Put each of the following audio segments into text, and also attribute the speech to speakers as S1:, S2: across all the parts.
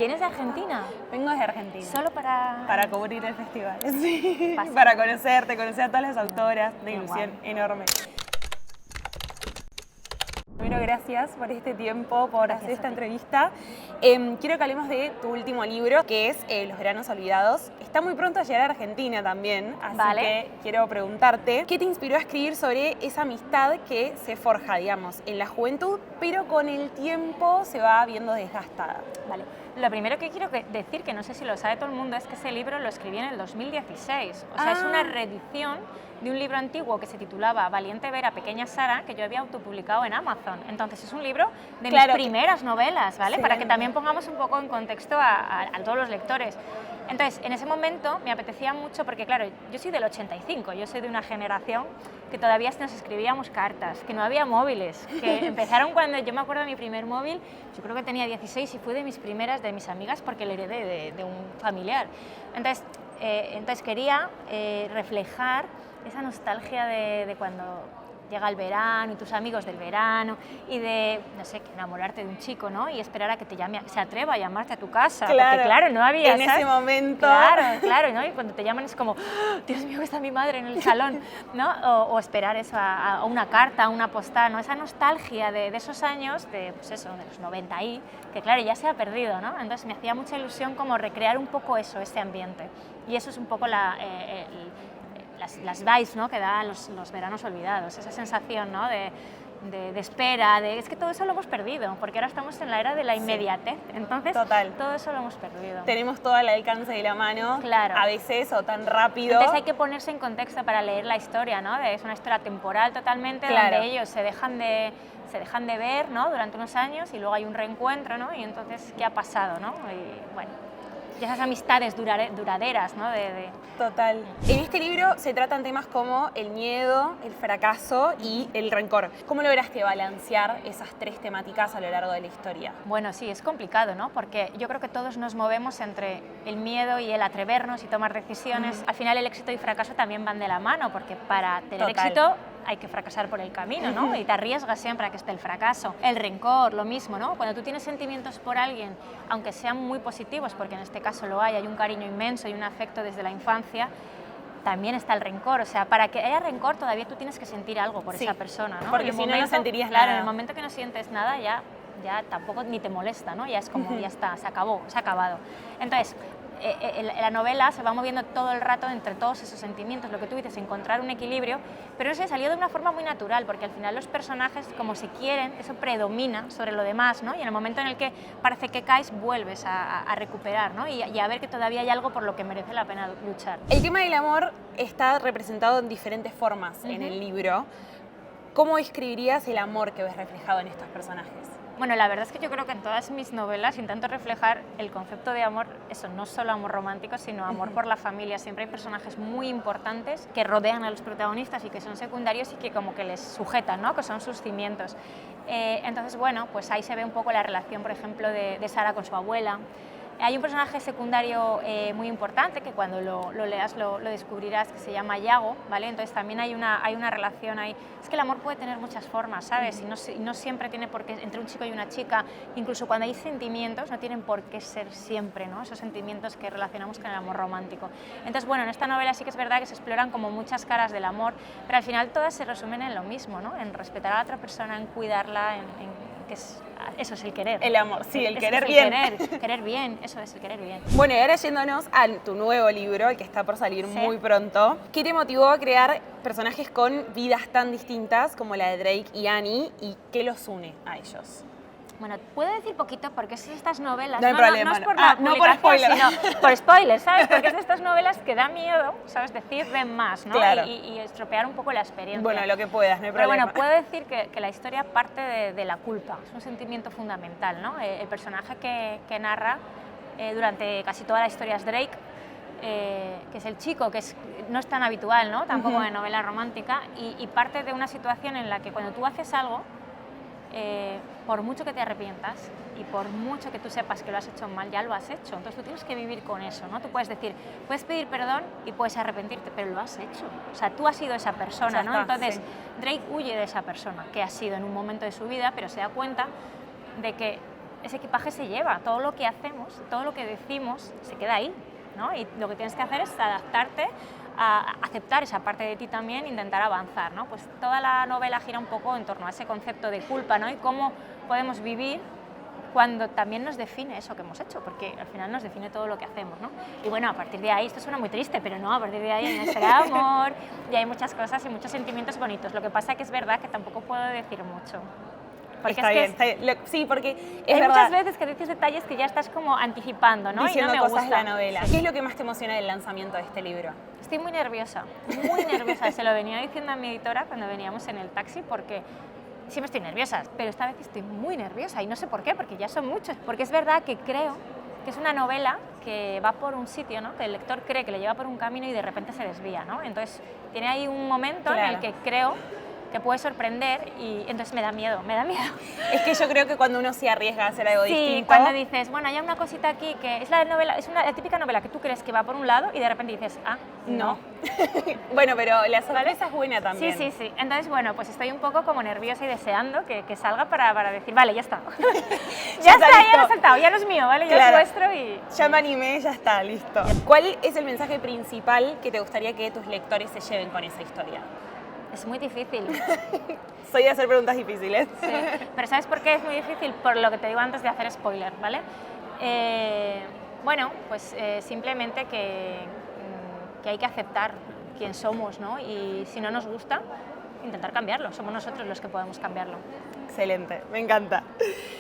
S1: ¿Vienes de Argentina?
S2: Vengo desde Argentina.
S1: ¿Solo para...?
S2: Para cubrir el festival, sí. Para conocer a todas las autoras. Una ilusión enorme. Primero, gracias por este tiempo, por hacer esta entrevista. Quiero que hablemos de tu último libro, que es Los veranos olvidados. Está muy pronto a llegar a Argentina también, así que quiero preguntarte, ¿qué te inspiró a escribir sobre esa amistad que se forja, digamos, en la juventud, pero con el tiempo se va viendo desgastada?
S1: Vale. Lo primero que quiero decir, que no sé si lo sabe todo el mundo, es que ese libro lo escribí en el 2016. O sea, es una reedición de un libro antiguo que se titulaba Valiente Vera, Pequeña Sara, que yo había autopublicado en Amazon. Entonces es un libro de mis primeras novelas, ¿vale? Para que también pongamos un poco en contexto a todos los lectores. Entonces, en ese momento me apetecía mucho, porque claro, yo soy del 85, yo soy de una generación que todavía nos escribíamos cartas, que no había móviles, que empezaron cuando, yo me acuerdo de mi primer móvil, yo creo que tenía 16 y fue de mis primeras, de mis amigas, porque le heredé de un familiar. Entonces quería reflejar esa nostalgia de cuando llega el verano y tus amigos del verano y de, no sé, enamorarte de un chico, ¿no? Y esperar a que te llame, se atreva a llamarte a tu casa.
S2: Claro,
S1: porque claro, no había,
S2: en ese momento.
S1: Claro, ¿no? Y cuando te llaman es como, ¡oh, Dios mío, que está mi madre en el salón, ¿no? O esperar eso a una carta, a una postal, ¿no? Esa nostalgia de esos años, pues eso, de los 90 ahí, que claro, ya se ha perdido, ¿no? Entonces me hacía mucha ilusión como recrear un poco eso, ese ambiente. Y eso es un poco las vibes, ¿no?, que dan los veranos olvidados, esa sensación, ¿no?, de espera, es que todo eso lo hemos perdido, porque ahora estamos en la era de la inmediatez, entonces todo eso lo hemos perdido.
S2: Tenemos todo al alcance de la mano, a veces, o tan rápido.
S1: Entonces hay que ponerse en contexto para leer la historia, ¿no? Es una historia temporal totalmente, donde ellos se dejan de ver, ¿no?, durante unos años, y luego hay un reencuentro, ¿no?, y entonces, ¿qué ha pasado, no? Y bueno, y esas amistades duraderas, ¿no?
S2: Total. En este libro se tratan temas como el miedo, el fracaso y el rencor. ¿Cómo lograste balancear esas tres temáticas a lo largo de la historia?
S1: Bueno, sí, es complicado, ¿no? Porque yo creo que todos nos movemos entre el miedo y el atrevernos y tomar decisiones. Al final el éxito y fracaso también van de la mano, porque para tener éxito hay que fracasar por el camino, ¿no? Y te arriesgas siempre a que esté el fracaso. El rencor, lo mismo, ¿no? Cuando tú tienes sentimientos por alguien, aunque sean muy positivos, porque en este caso lo hay un cariño inmenso y un afecto desde la infancia, también está el rencor. O sea, para que haya rencor todavía tú tienes que sentir algo por esa persona, ¿no?
S2: Porque si no, no sentirías nada.
S1: Claro, en el momento que no sientes nada ya tampoco ni te molesta, ¿no? Ya es como, ya está, se acabó, se ha acabado. Entonces, la novela se va moviendo todo el rato entre todos esos sentimientos, lo que tú dices, encontrar un equilibrio, pero eso salió de una forma muy natural, porque al final los personajes, como se quieren, eso predomina sobre lo demás, ¿no? Y en el momento en el que parece que caes, vuelves a recuperar, ¿no? Y a ver que todavía hay algo por lo que merece la pena luchar.
S2: El tema del amor está representado en diferentes formas en el libro. ¿Cómo describirías el amor que ves reflejado en estos personajes?
S1: Bueno, la verdad es que yo creo que en todas mis novelas intento reflejar el concepto de amor, eso, no solo amor romántico, sino amor por la familia. Siempre hay personajes muy importantes que rodean a los protagonistas y que son secundarios y que como que les sujetan, ¿no?, que son sus cimientos. Entonces, bueno, pues ahí se ve un poco la relación, por ejemplo, de Sara con su abuela. Hay un personaje secundario muy importante que cuando lo leas lo descubrirás, que se llama Yago, ¿vale? Entonces también hay una relación ahí. Es que el amor puede tener muchas formas, ¿sabes? Y no siempre tiene por qué, entre un chico y una chica, incluso cuando hay sentimientos, no tienen por qué ser siempre, ¿no?, esos sentimientos que relacionamos con el amor romántico. Entonces, bueno, en esta novela sí que es verdad que se exploran como muchas caras del amor, pero al final todas se resumen en lo mismo, ¿no?, en respetar a la otra persona, en cuidarla, eso es el querer.
S2: El amor, sí, el querer bien.
S1: Querer bien, eso es el querer bien.
S2: Bueno, y ahora yéndonos a tu nuevo libro, el que está por salir muy pronto, ¿qué te motivó a crear personajes con vidas tan distintas como la de Drake y Annie, y qué los une a ellos?
S1: Bueno, puedo decir poquito porque es de estas novelas,
S2: no hay problema,
S1: no es por la publicación,
S2: spoiler,
S1: sino por spoilers, ¿sabes? Porque es de estas novelas que da miedo, ¿sabes? Decir de más, ¿no?
S2: Claro.
S1: Y estropear un poco la experiencia.
S2: Bueno, lo que puedas, no hay
S1: problema. Pero
S2: problema.
S1: bueno, puedo decir que la historia parte de la culpa, es un sentimiento fundamental, ¿no? El personaje que narra durante casi toda la historia es Drake, que es el chico, que no es tan habitual, ¿no?, tampoco en novela romántica, y parte de una situación en la que cuando tú haces algo, por mucho que te arrepientas y por mucho que tú sepas que lo has hecho mal, ya lo has hecho. Entonces tú tienes que vivir con eso, ¿no? Tú puedes decir, puedes pedir perdón y puedes arrepentirte, pero lo has hecho. O sea, tú has sido esa persona, ¿no? Entonces Drake huye de esa persona que ha sido en un momento de su vida, pero se da cuenta de que ese equipaje se lleva, todo lo que hacemos, todo lo que decimos se queda ahí, ¿no? Y lo que tienes que hacer es adaptarte a aceptar esa parte de ti también, intentar avanzar, ¿no? Pues toda la novela gira un poco en torno a ese concepto de culpa, ¿no? Y cómo podemos vivir cuando también nos define eso que hemos hecho, porque al final nos define todo lo que hacemos, ¿no? Y bueno, a partir de ahí, esto suena muy triste, pero no, a partir de ahí hay una historia de amor y hay muchas cosas y muchos sentimientos bonitos. Lo que pasa es que es verdad que tampoco puedo decir mucho. Porque
S2: está
S1: es que
S2: bien. Sí, porque es
S1: hay
S2: verdad.
S1: muchas veces que dices detalles que ya estás como anticipando, ¿no?
S2: Diciendo
S1: y no me
S2: cosas
S1: gusta.
S2: de la novela. ¿Qué es lo que más te emociona del lanzamiento de este libro?
S1: Estoy muy nerviosa, muy nerviosa. Se lo venía diciendo a mi editora cuando veníamos en el taxi, porque siempre estoy nerviosa, pero esta vez estoy muy nerviosa y no sé por qué, porque ya son muchos. Porque es verdad que creo que es una novela que va por un sitio, ¿no? Que el lector cree que le lleva por un camino y de repente se desvía, ¿no? Entonces tiene ahí un momento en el que creo que puede sorprender y entonces me da miedo.
S2: Es que yo creo que cuando uno se arriesga a hacer algo distinto...
S1: Sí, cuando dices, bueno, hay una cosita aquí que es la novela, la típica novela que tú crees que va por un lado y de repente dices, ah, no.
S2: Bueno, pero la sorpresa es buena también.
S1: Sí. Entonces, bueno, pues estoy un poco como nerviosa y deseando que salga para decir, vale, ya está. ya lo he saltado, ya no es mío, ¿vale? Ya es vuestro y...
S2: Ya me animé, ya está, listo. ¿Cuál es el mensaje principal que te gustaría que tus lectores se lleven con esa historia?
S1: Es muy difícil.
S2: Soy de hacer preguntas difíciles.
S1: Sí, pero ¿sabes por qué es muy difícil? Por lo que te digo antes de hacer spoiler, ¿vale? Bueno, pues simplemente que hay que aceptar quién somos, ¿no? Y si no nos gusta, intentar cambiarlo. Somos nosotros los que podemos cambiarlo.
S2: Excelente, me encanta.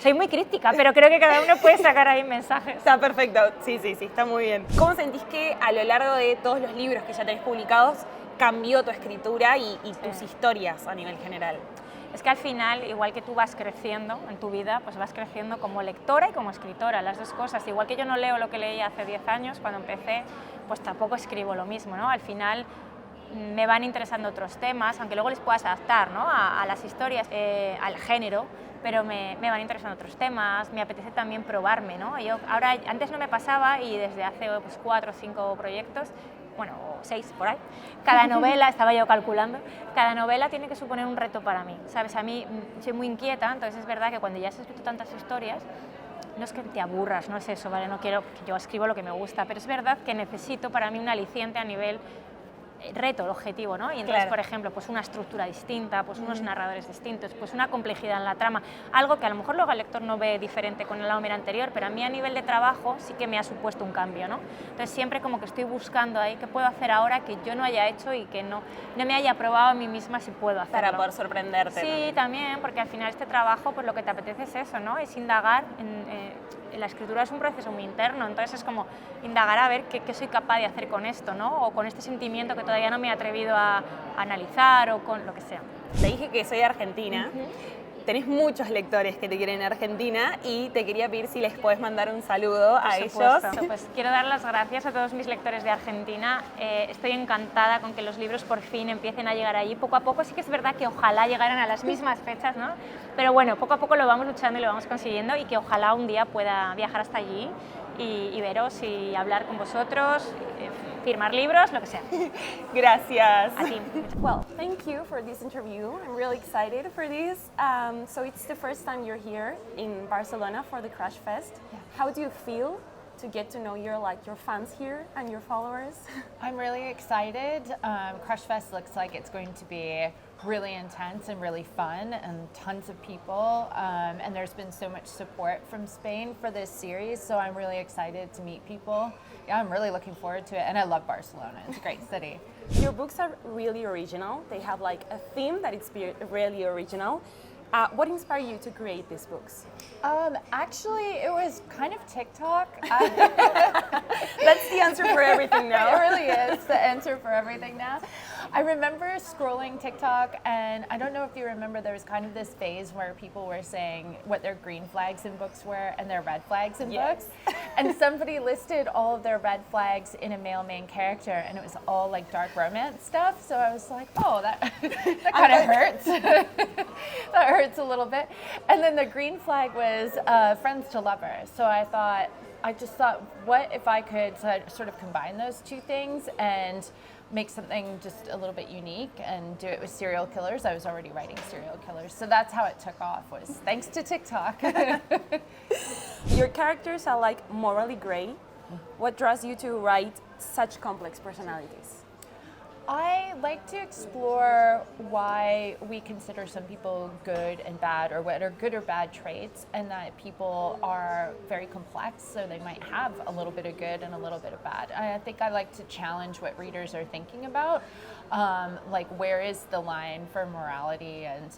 S1: Soy muy crítica, pero creo que cada uno puede sacar ahí mensajes.
S2: Está perfecto, sí, está muy bien. ¿Cómo sentís que a lo largo de todos los libros que ya tenés publicados cambió tu escritura y tus historias a nivel general?
S1: Es que al final, igual que tú vas creciendo en tu vida, pues vas creciendo como lectora y como escritora, las dos cosas. Igual que yo no leo lo que leí hace 10 años, cuando empecé, pues tampoco escribo lo mismo, ¿no? Al final me van interesando otros temas, aunque luego les puedas adaptar, ¿no? a las historias, al género, pero me van interesando otros temas, me apetece también probarme, ¿no? Ahora, antes no me pasaba y desde hace pues, 4 o 5 proyectos, bueno, 6 por ahí, cada novela, estaba yo calculando, cada novela tiene que suponer un reto para mí, ¿sabes? A mí soy muy inquieta, entonces es verdad que cuando ya has escrito tantas historias, no es que te aburras, no es eso, ¿vale? No quiero, yo escribo lo que me gusta, pero es verdad que necesito para mí un aliciente a nivel reto, el objetivo, ¿no? Y entonces, por ejemplo, pues una estructura distinta, pues unos narradores distintos, pues una complejidad en la trama, algo que a lo mejor luego el lector no ve diferente con la novela anterior, pero a mí a nivel de trabajo sí que me ha supuesto un cambio, ¿no? Entonces siempre como que estoy buscando ahí qué puedo hacer ahora que yo no haya hecho y que no me haya probado a mí misma si puedo hacerlo.
S2: Para poder sorprenderte.
S1: Sí, también, porque al final este trabajo, pues lo que te apetece es eso, ¿no? Es indagar la escritura es un proceso muy interno, entonces es como indagar a ver qué soy capaz de hacer con esto, ¿no? O con este sentimiento que todavía no me he atrevido a analizar o con lo que sea.
S2: Te dije que soy de Argentina. Tenés muchos lectores que te quieren en Argentina y te quería pedir si les puedes mandar un saludo a ellos.
S1: Pues quiero dar las gracias a todos mis lectores de Argentina. Estoy encantada con que los libros por fin empiecen a llegar allí. Poco a poco sí que es verdad que ojalá llegaran a las mismas fechas, ¿no? Pero bueno, poco a poco lo vamos luchando y lo vamos consiguiendo y que ojalá un día pueda viajar hasta allí y veros y hablar con vosotros, firmar libros, lo que sea.
S2: Gracias.
S1: A ti.
S3: Well, thank you for this interview. I'm really excited for this. So it's the first time you're here in Barcelona for the Crush Fest. Yeah. How do you feel to get to know your fans here and your followers?
S4: I'm really excited. Crush Fest looks like it's going to be really intense and really fun and tons of people. And there's been so much support from Spain for this series, so I'm really excited to meet people. Yeah, I'm really looking forward to it, and I love Barcelona. It's a great city.
S3: Your books are really original. They have like a theme that is really original. What inspired you to create these books?
S4: Actually, it was kind of TikTok.
S3: That's the answer for everything now.
S4: It really is the answer for everything now. I remember scrolling TikTok, and I don't know if you remember, there was kind of this phase where people were saying what their green flags in books were and their red flags in books. And somebody listed all of their red flags in a male main character, and it was all like dark romance stuff. So I was like, oh, that kind of hurts. That hurts a little bit. And then the green flag was friends to lovers. So I thought, I just thought, what if I could sort of combine those two things and make something just a little bit unique and do it with serial killers. I was already writing serial killers. So that's how it took off, was thanks to TikTok.
S3: Your characters are like morally gray. What draws you to write such complex personalities?
S4: I like to explore why we consider some people good and bad, or what are good or bad traits, and that people are very complex, so they might have a little bit of good and a little bit of bad. I think I like to challenge what readers are thinking about, like where is the line for morality, and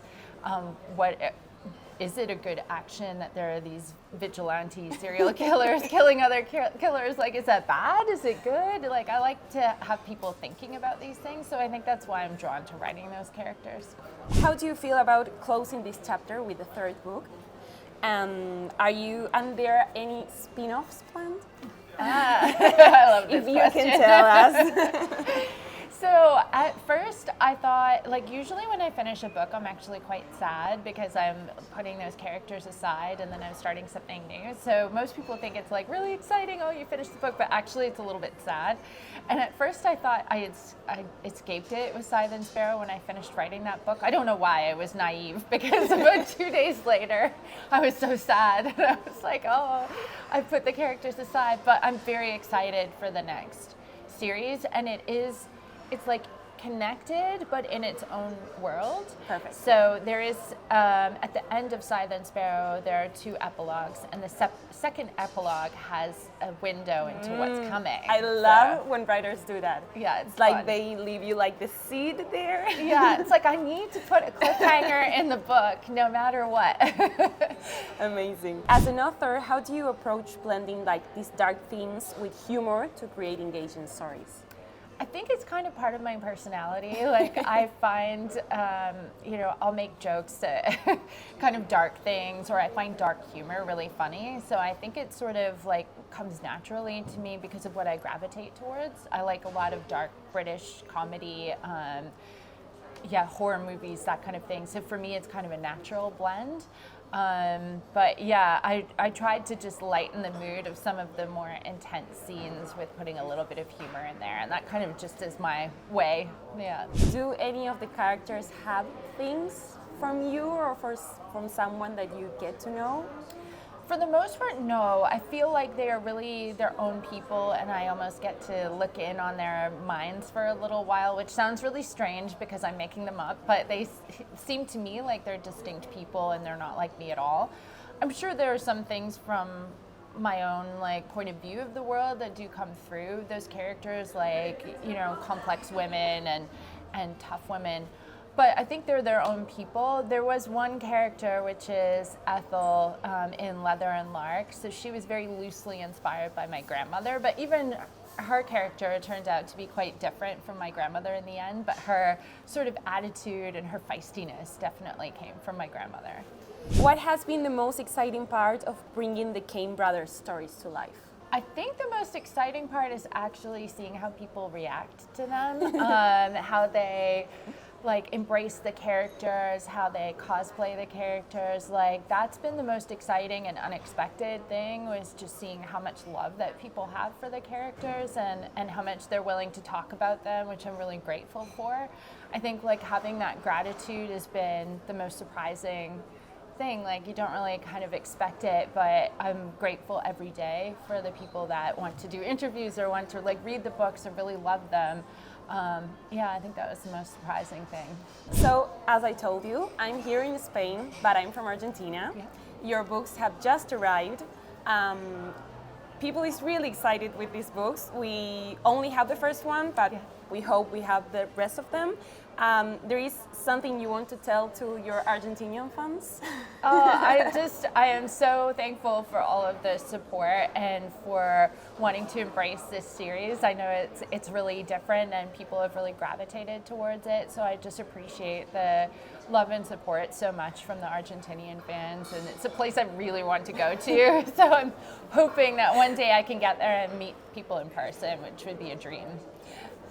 S4: is it a good action that there are these vigilante serial killers killing other killers? Like, is that bad? Is it good? Like, I like to have people thinking about these things, so I think that's why I'm drawn to writing those characters.
S3: How do you feel about closing this chapter with the third book? And there any spin-offs planned?
S4: I love this
S3: If you
S4: question.
S3: can tell us.
S4: So at first I thought, like, usually when I finish a book, I'm actually quite sad because I'm putting those characters aside and then I'm starting something new. So most people think it's like really exciting, oh, you finished the book, but actually it's a little bit sad. And at first I thought I escaped it with Scythe and Espero when I finished writing that book. I don't know why, I was naive, because about 2 days later I was so sad. And I was like, oh, I put the characters aside, but I'm very excited for the next series, and it's like connected, but in its own world.
S3: Perfect.
S4: So there is, at the end of Scythe and Espero, there are 2 epilogues, and the second epilogue has a window into what's coming.
S3: I love when writers do that.
S4: Yeah, it's
S3: like
S4: fun.
S3: they leave you like the seed there.
S4: Yeah, it's like I need to put a cliffhanger in the book, no matter what.
S3: Amazing. As an author, how do you approach blending like these dark themes with humor to create engaging stories?
S4: I think it's kind of part of my personality. Like, I find, I'll make jokes at kind of dark things, or I find dark humor really funny. So I think it sort of like comes naturally to me because of what I gravitate towards. I like a lot of dark British comedy, horror movies, that kind of thing. So for me, it's kind of a natural blend. But yeah, I tried to just lighten the mood of some of the more intense scenes with putting a little bit of humor in there, and that kind of just is my way. Yeah.
S3: Do any of the characters have things from you or from someone that you get to know?
S4: For the most part, no. I feel like they are really their own people, and I almost get to look in on their minds for a little while, which sounds really strange because I'm making them up, but they seem to me like they're distinct people and they're not like me at all. I'm sure there are some things from my own like point of view of the world that do come through those characters, like, complex women and tough women. But I think they're their own people. There was one character, which is Ethel in Leather and Lark. So she was very loosely inspired by my grandmother. But even her character turned out to be quite different from my grandmother in the end. But her sort of attitude and her feistiness definitely came from my grandmother.
S3: What has been the most exciting part of bringing the Kane brothers' stories to life?
S4: I think the most exciting part is actually seeing how people react to them, how they embrace the characters, how they cosplay the characters. Like, that's been the most exciting and unexpected thing, was just seeing how much love that people have for the characters and how much they're willing to talk about them, which I'm really grateful for. I think having that gratitude has been the most surprising thing. Like, you don't really kind of expect it, but I'm grateful every day for the people that want to do interviews or want to read the books or really love them. I think that was the most surprising thing.
S3: So, as I told you, I'm here in Spain, but I'm from Argentina. Yeah. Your books have just arrived. People is really excited with these books. We only have the first one, but we hope we have the rest of them. There is something you want to tell to your Argentinian fans?
S4: I am so thankful for all of the support and for wanting to embrace this series. I know it's really different and people have really gravitated towards it, so I just appreciate the love and support so much from the Argentinian fans, and it's a place I really want to go to, so I'm hoping that one day I can get there and meet people in person, which would be a dream.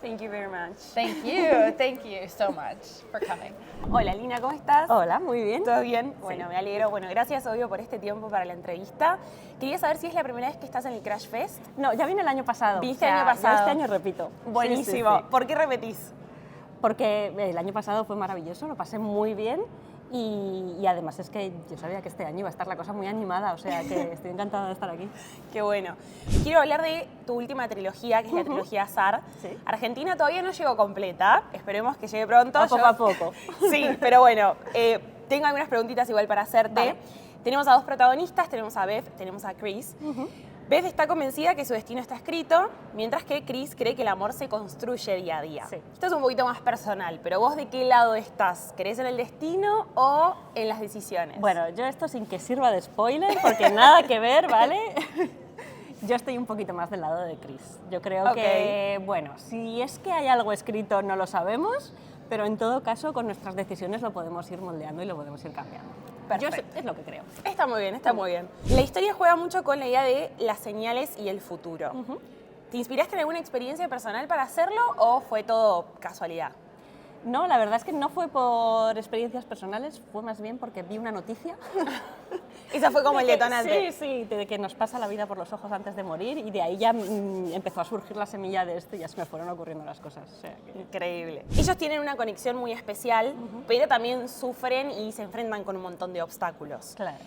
S2: Thank you very much.
S4: Thank you so much for coming.
S2: Hola, Alina, ¿cómo estás?
S5: Hola, muy bien.
S2: ¿Todo bien? Bueno, me alegro. Bueno, gracias, obvio, por este tiempo para la entrevista. Quería saber si es la primera vez que estás en el Crush Fest.
S5: No, ya vine el año pasado.
S2: ¿Viniste el año pasado?
S5: Yo este año repito.
S2: Buenísimo.
S5: Sí.
S2: ¿Por qué repetís?
S5: Porque el año pasado fue maravilloso, lo pasé muy bien y además es que yo sabía que este año iba a estar la cosa muy animada, o sea que estoy encantada de estar aquí.
S2: Qué bueno. Quiero hablar de tu última trilogía, que es la trilogía Azar.
S5: Sí.
S2: Argentina todavía no llegó completa, esperemos que llegue pronto.
S5: Poco a poco.
S2: Sí, pero bueno, tengo algunas preguntitas igual para hacerte.
S5: Vale.
S2: Tenemos a dos protagonistas, tenemos a Bev, tenemos a Chris. Bev está convencida que su destino está escrito, mientras que Chris cree que el amor se construye día a día.
S5: Sí.
S2: Esto es un poquito más personal, pero ¿vos de qué lado estás? ¿Crees en el destino o en las decisiones?
S5: Bueno, yo esto sin que sirva de spoiler, porque nada que ver, ¿vale? Yo estoy un poquito más del lado de Chris. Yo creo que, bueno, si es que hay algo escrito no lo sabemos, pero en todo caso con nuestras decisiones lo podemos ir moldeando y lo podemos ir cambiando.
S2: Perfecto.
S5: Es lo que creo.
S2: Está muy bien, está muy bien. La historia juega mucho con la idea de las señales y el futuro. ¿Te inspiraste en alguna experiencia personal para hacerlo o fue todo casualidad?
S5: No, la verdad es que no fue por experiencias personales, fue más bien porque vi una noticia.
S2: Esa fue como el detonante.
S5: Sí, de que nos pasa la vida por los ojos antes de morir y de ahí ya empezó a surgir la semilla de esto y ya se me fueron ocurriendo las cosas. O sea,
S2: Increíble. Ellos tienen una conexión muy especial, pero también sufren y se enfrentan con un montón de obstáculos.
S5: claro.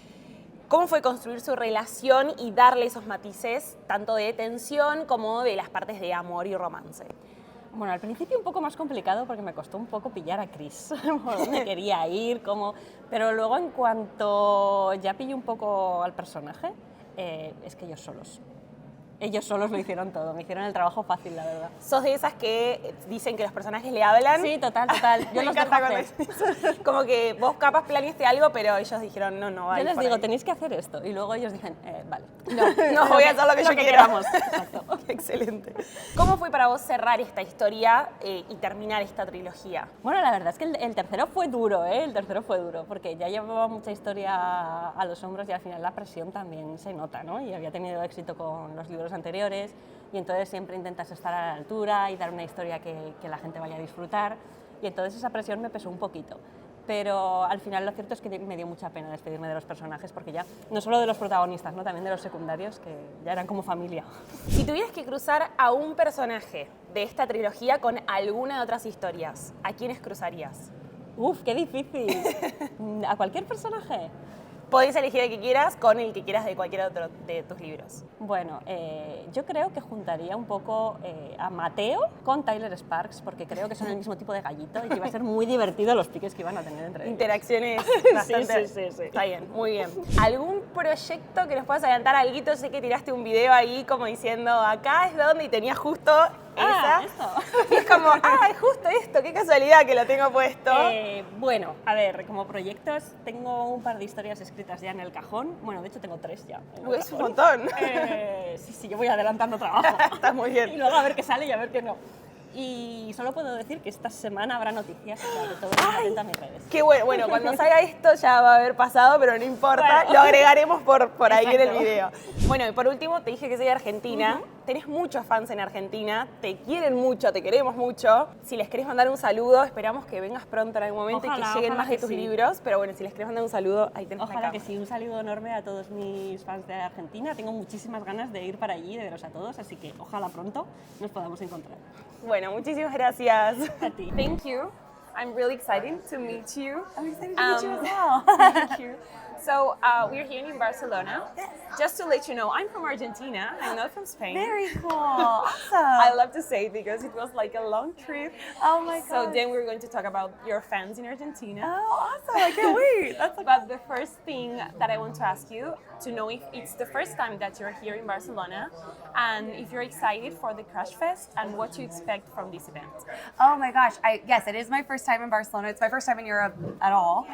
S2: ¿Cómo fue construir su relación y darle esos matices, tanto de tensión como de las partes de amor y romance?
S5: Bueno, al principio un poco más complicado porque me costó un poco pillar a Chris, por dónde quería ir, cómo... Pero luego en cuanto ya pillé un poco al personaje, es que ellos solos lo hicieron todo, me hicieron el trabajo fácil, la verdad.
S2: ¿Sos de esas que dicen que los personajes le hablan?
S5: Sí, total, yo
S2: Me
S5: los dejo
S2: encanta
S5: hacer.
S2: cuando es- Como que vos capaz planeaste algo, pero ellos dijeron, no, va a
S5: Yo
S2: ir
S5: les
S2: por
S5: digo,
S2: ahí.
S5: tenéis que hacer esto, y luego ellos dicen, vale.
S2: No, voy a hacer lo que yo quiera.
S5: queramos. Exacto.
S2: Excelente. ¿Cómo fue para vos cerrar esta historia y terminar esta trilogía?
S5: Bueno, la verdad es que el tercero fue duro, el tercero fue duro, porque ya llevaba mucha historia a los hombros y al final la presión también se nota, ¿no? Y había tenido éxito con los libros anteriores y entonces siempre intentas estar a la altura y dar una historia que la gente vaya a disfrutar y entonces esa presión me pesó un poquito. Pero al final lo cierto es que me dio mucha pena despedirme de los personajes porque ya, no solo de los protagonistas, ¿no? También de los secundarios, que ya eran como familia.
S2: Si tuvieras que cruzar a un personaje de esta trilogía con alguna de otras historias, ¿a quiénes cruzarías?
S5: ¡Uf, qué difícil! ¿A cualquier personaje?
S2: Podés elegir el que quieras con el que quieras de cualquier otro de tus libros.
S5: Bueno, yo creo que juntaría un poco a Mateo con Tyler Sparks, porque creo que son el mismo tipo de gallito y que iba a ser muy divertido los piques que iban a tener entre ellos.
S2: Interacciones bastante...
S5: sí.
S2: Está bien, muy bien. ¿Algún proyecto que nos puedas adelantar? Alguito, sé que tiraste un video ahí como diciendo, acá es donde y tenías justo esa.
S5: Esto.
S2: Y es como, es justo esto, qué casualidad que lo tengo puesto.
S5: Bueno, a ver, como proyectos tengo un par de historias escritas ya en el cajón. Bueno, de hecho tengo 3 ya.
S2: Es un montón.
S5: Sí, yo voy adelantando trabajo.
S2: Está muy bien.
S5: Y luego a ver qué sale y a ver qué no. Y solo puedo decir que esta semana habrá noticias, o sea, que todo estén atentos a mis redes.
S2: Qué bueno. Bueno, cuando salga esto ya va a haber pasado, pero no importa.
S5: Bueno.
S2: Lo agregaremos por ahí en el
S5: Exacto.
S2: video. Bueno, y por último, te dije que soy de Argentina. Tenés muchos fans en Argentina. Te quieren mucho, te queremos mucho. Si les querés mandar un saludo, esperamos que vengas pronto en algún momento y que
S5: Ojalá,
S2: lleguen
S5: ojalá
S2: más de
S5: que
S2: tus
S5: sí.
S2: libros. Pero bueno, si les querés mandar un saludo, ahí tenés la
S5: Ojalá
S2: cámara.
S5: que sí, un saludo enorme a todos mis fans de Argentina. Tengo muchísimas ganas de ir para allí, de veros a todos, así que ojalá pronto nos podamos encontrar.
S2: Bueno, muchísimas gracias.
S5: A ti.
S3: Thank you. I'm really excited to meet you.
S5: I'm excited to meet you as well.
S3: Thank you. So we're here in Barcelona. Just to let you know, I'm from Argentina. I'm not from Spain.
S5: Very cool. Awesome.
S3: I love to say it because it was like a long trip.
S5: Oh my
S3: So
S5: god.
S3: then we're going to talk about your fans in Argentina.
S5: Oh, awesome. I can't wait. That's
S3: But the first thing that I want to ask you to know if it's the first time that you're here in Barcelona and if you're excited for the Crush Fest and what you expect from this event.
S6: Oh my gosh, yes, it is my first time in Barcelona. It's my first time in Europe at all.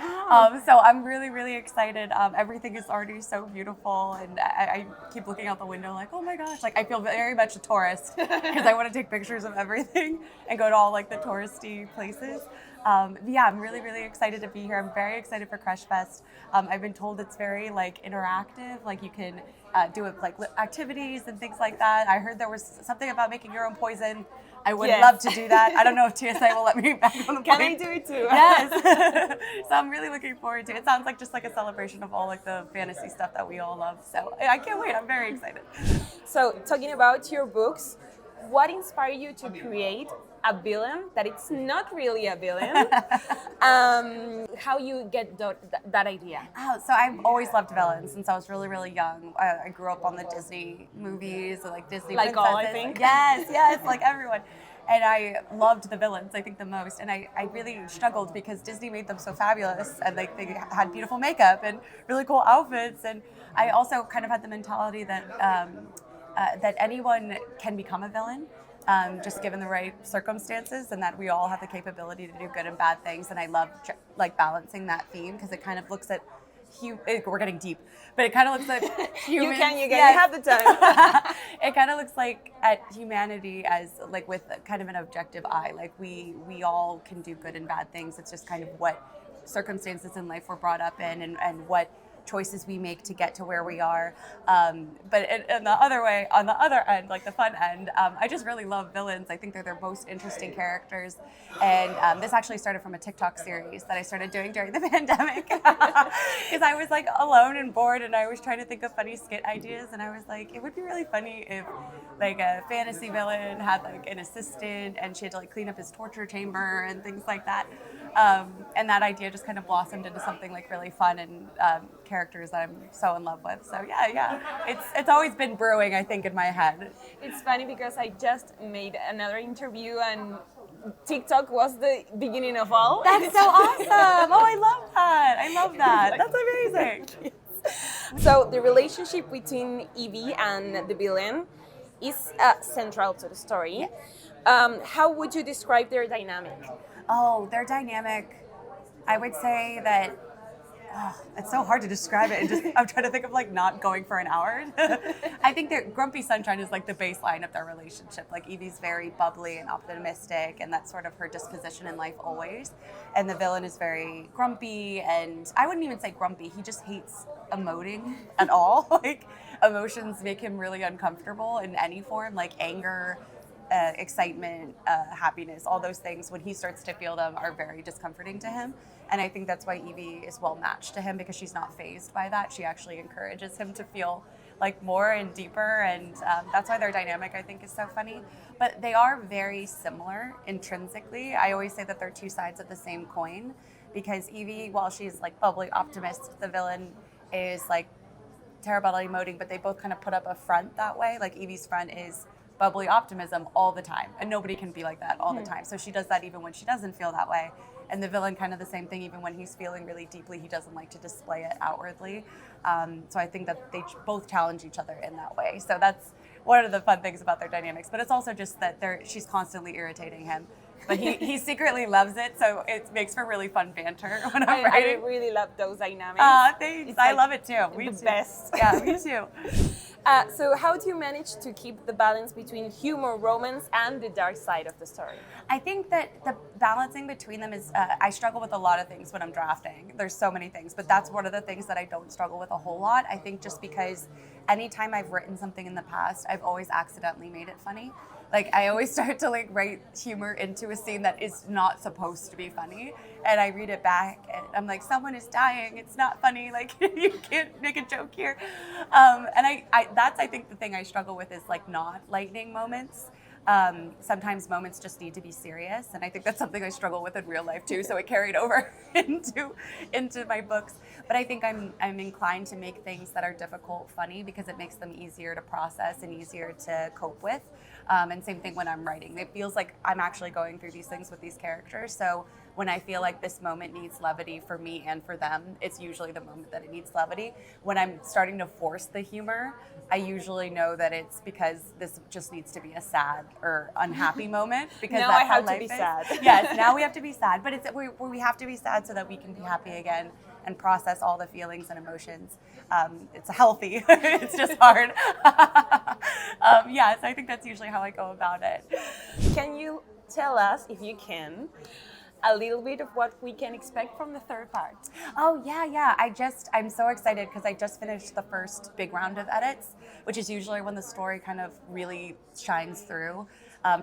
S6: So I'm really, really excited. Everything is already so beautiful and I keep looking out the window like, oh my gosh, like I feel very much a tourist because I want to take pictures of everything and go to all like the touristy places. Yeah, I'm really, really excited to be here. I'm very excited for Crush Fest. I've been told it's very like interactive, like you can do it like activities and things like that. I heard there was something about making your own poison. I would love to do that. I don't know if TSA will let me back on the plane.
S2: Can I do it too?
S6: Yes. So I'm really looking forward to it. It sounds like just like a celebration of all like the fantasy stuff that we all love. So I can't wait. I'm very excited.
S2: So talking about your books, what inspired you to create a villain that it's not really a villain? How you get that idea?
S6: Oh, so I've always loved villains since I was really, really young. I grew up on the Disney movies, like Disney
S2: like
S6: princesses.
S2: all, I think.
S6: Yes, like everyone. And I loved the villains, I think, the most. And I really struggled because Disney made them so fabulous, and like they had beautiful makeup and really cool outfits. And I also kind of had the mentality that that anyone can become a villain. Just given the right circumstances, and that we all have the capability to do good and bad things. And I love like balancing that theme because it kind of looks at we're getting deep, but it kind of looks at humans.
S2: You have the time.
S6: It kind of looks like at humanity as like with kind of an objective eye. Like we all can do good and bad things. It's just kind of what circumstances in life we're brought up in, and what choices we make to get to where we are. But in the other way, on the other end, like the fun end, I just really love villains. I think they're their most interesting characters. And this actually started from a TikTok series that I started doing during the pandemic. Because I was like alone and bored, and I was trying to think of funny skit ideas. And I was like, it would be really funny if like a fantasy villain had like an assistant and she had to like clean up his torture chamber and things like that. And that idea just kind of blossomed into something like really fun and characters that I'm so in love with. So yeah, it's always been brewing, I think, in my head.
S2: It's funny because I just made another interview and TikTok was the beginning of all.
S6: That's so awesome. Oh, I love that. That's amazing.
S2: So the relationship between Evie and the villain is central to the story. How would you describe their dynamic?
S6: Oh, their dynamic, I would say that it's so hard to describe it. And just I'm trying to think of like not going for an hour. I think that Grumpy Sunshine is like the baseline of their relationship. Like Evie's very bubbly and optimistic, and that's sort of her disposition in life always. And the villain is very grumpy, and I wouldn't even say grumpy. He just hates emoting at all. Like emotions make him really uncomfortable in any form, like anger, excitement, happiness, all those things, when he starts to feel them, are very discomforting to him. And I think that's why Evie is well matched to him, because she's not fazed by that. She actually encourages him to feel like more and deeper, and that's why their dynamic, I think, is so funny. But they are very similar intrinsically. I always say that they're two sides of the same coin, because Evie, while she's like bubbly optimist, the villain is like terrible at emoting, but they both kind of put up a front that way. Like Evie's front is bubbly optimism all the time, and nobody can be like that all the time. So she does that even when she doesn't feel that way. And the villain, kind of the same thing, even when he's feeling really deeply, he doesn't like to display it outwardly. So I think that they both challenge each other in that way. So that's one of the fun things about their dynamics. But it's also just that she's constantly irritating him. But he secretly loves it, so it makes for really fun banter when I'm writing.
S2: I really love those dynamics.
S6: Thanks.
S2: It's
S6: I
S2: like
S6: love it too.
S2: the best.
S6: Yeah, me too.
S2: So how do you manage to keep the balance between humor, romance, and the dark side of the story?
S6: I think that the balancing between them is, I struggle with a lot of things when I'm drafting. There's so many things, but that's one of the things that I don't struggle with a whole lot. I think just because anytime I've written something in the past, I've always accidentally made it funny. Like I always start to like write humor into a scene that is not supposed to be funny, and I read it back and I'm like, someone is dying, it's not funny, like you can't make a joke here. And I think the thing I struggle with is like not lightning moments. Sometimes moments just need to be serious, and I think that's something I struggle with in real life too, so it carried over into my books. But I think I'm inclined to make things that are difficult funny, because it makes them easier to process and easier to cope with. And same thing when I'm writing. It feels like I'm actually going through these things with these characters, so when I feel like this moment needs levity for me and for them, it's usually the moment that it needs levity. When I'm starting to force the humor, I usually know that it's because this just needs to be a sad or unhappy moment, because
S2: now
S6: that's
S2: I have
S6: how
S2: to be
S6: life is.
S2: sad.
S6: Yes, now we have to be sad, but we have to be sad so that we can be happy again and process all the feelings and emotions. It's healthy. It's just hard. So I think that's usually how I go about it.
S2: Can you tell us, if you can, a little bit of what we can expect from the third part?
S6: Oh, yeah. I'm so excited because I just finished the first big round of edits, which is usually when the story kind of really shines through.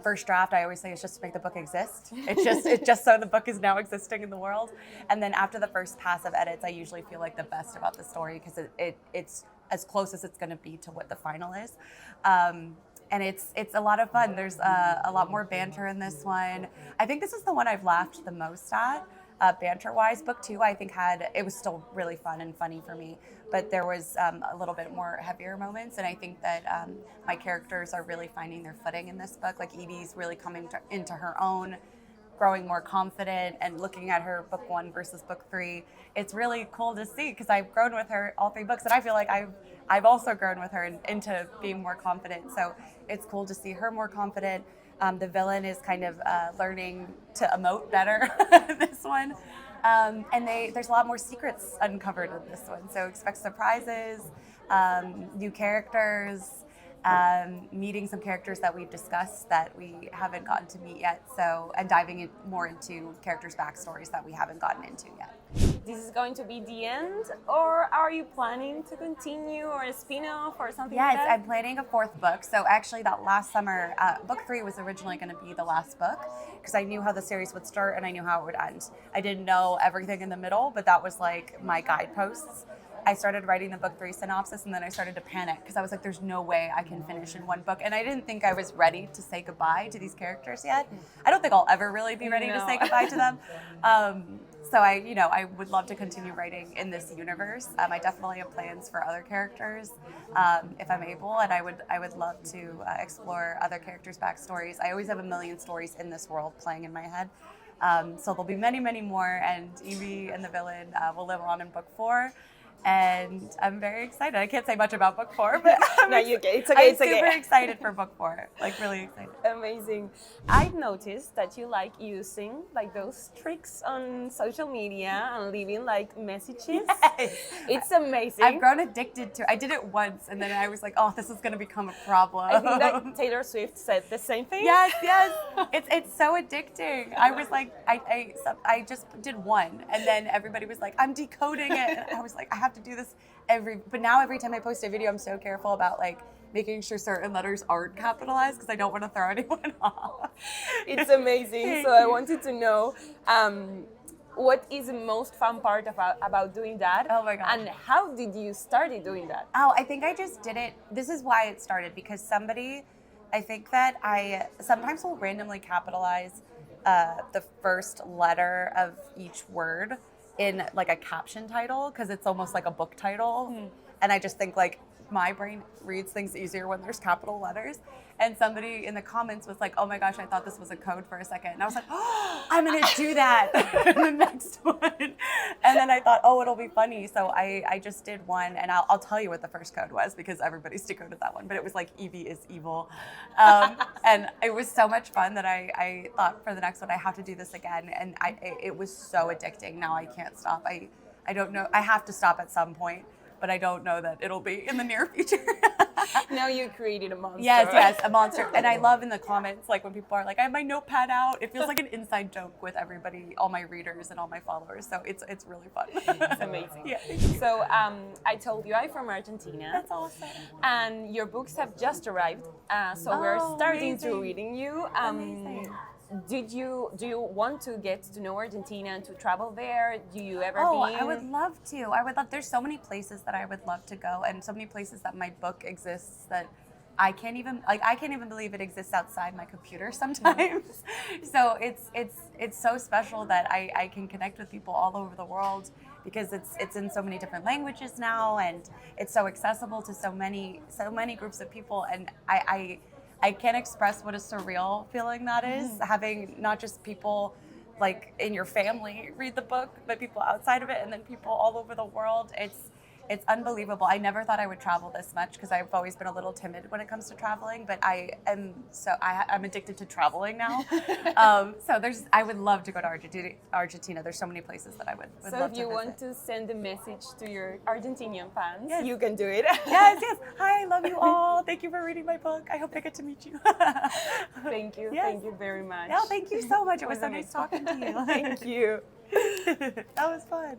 S6: First draft, I always say, is just to make the book exist. It's just so the book is now existing in the world. And then after the first pass of edits, I usually feel like the best about the story because it's as close as it's going to be to what the final is. And it's a lot of fun. There's a lot more banter in this one. I think this is the one I've laughed the most at, banter-wise. Book 2, I think it was still really fun and funny for me, but there was a little bit more heavier moments, and I think that my characters are really finding their footing in this book. Like Evie's really coming into her own, growing more confident, and looking at her book 1 versus book 3. It's really cool to see because I've grown with her all 3 books, and I feel like I've also grown with her into being more confident. So it's cool to see her more confident. The villain is kind of learning to emote better in this one. And there's a lot more secrets uncovered in this one. So expect surprises, new characters, meeting some characters that we've discussed that we haven't gotten to meet yet. So, and diving more into characters' backstories that we haven't gotten into yet.
S2: This is going to be the end, or are you planning to continue, or a spin-off or something like
S6: Yes,
S2: that?
S6: I'm planning a 4th book. So actually that last summer, book 3 was originally going to be the last book because I knew how the series would start and I knew how it would end. I didn't know everything in the middle, but that was like my guideposts. I started writing the book 3 synopsis and then I started to panic because I was like, there's no way I can finish in one book. And I didn't think I was ready to say goodbye to these characters yet. I don't think I'll ever really be ready to say goodbye to them. So I would love to continue writing in this universe. I definitely have plans for other characters if I'm able, and I would love to explore other characters' backstories. I always have a million stories in this world playing in my head. So there'll be many, many more, and Evie and the villain will live on in book 4. And I'm very excited. I can't say much about book 4, but
S2: No, it's okay.
S6: I'm super excited for book 4. Like really excited.
S2: Amazing. I've noticed that you like using like those tricks on social media and leaving like messages.
S6: Yes.
S2: It's amazing.
S6: I've grown addicted to it. I did it once and then I was like, oh, this is going to become a problem.
S2: I think that Taylor Swift said the same thing.
S6: Yes. It's so addicting. I was like, I just did one and then everybody was like, I'm decoding it. And I was like, I have to do this but now every time I post a video, I'm so careful about like making sure certain letters aren't capitalized because I don't want to throw anyone off.
S2: It's amazing. So I wanted to know what is the most fun part about doing that?
S6: Oh my gosh.
S2: And how did you start doing that?
S6: Oh, I think I just did it. This is why it started because I think that I sometimes will randomly capitalize the first letter of each word in like a caption title because it's almost like a book title. And I just think like my brain reads things easier when there's capital letters. And somebody in the comments was like, oh my gosh, I thought this was a code for a second. And I was like, oh, I'm going to do that in the next one. And then I thought, oh, it'll be funny. So I just did one and I'll tell you what the first code was because everybody's decoded that one. But it was like Evie is evil. And it was so much fun that I thought for the next one, I have to do this again. And it was so addicting. Now I can't stop. I don't know. I have to stop at some point. But I don't know that it'll be in the near future.
S2: Now you created a monster.
S6: Yes, a monster. And I love in the comments, like when people are like, I have my notepad out. It feels like an inside joke with everybody, all my readers and all my followers. So it's really fun.
S2: It's amazing.
S6: Yeah.
S2: So I told you I'm from Argentina.
S6: That's awesome.
S2: And your books have just arrived. So we're starting to
S6: amazing.
S2: reading you.
S6: Amazing.
S2: Do you want to get to know Argentina and to travel there? Do you ever
S6: Oh,
S2: been?
S6: I would love to. There's so many places that I would love to go and so many places that my book exists that I can't even believe it exists outside my computer sometimes. So it's so special that I can connect with people all over the world because it's in so many different languages now and it's so accessible to so many groups of people and I can't express what a surreal feeling that is, having not just people like in your family read the book, but people outside of it and then people all over the world. It's unbelievable. I never thought I would travel this much because I've always been a little timid when it comes to traveling, but I'm addicted to traveling now. I would love to go to Argentina. There's so many places that I would love to visit.
S2: So if you want to send a message to your Argentinian fans, you can do it.
S6: Yes. Hi, I love you all. Thank you for reading my book. I hope I get to meet you.
S2: Thank you.
S6: Yes.
S2: Thank you very much.
S6: No, thank you so much. It was so nice talking to you.
S2: Thank you.
S6: That was fun.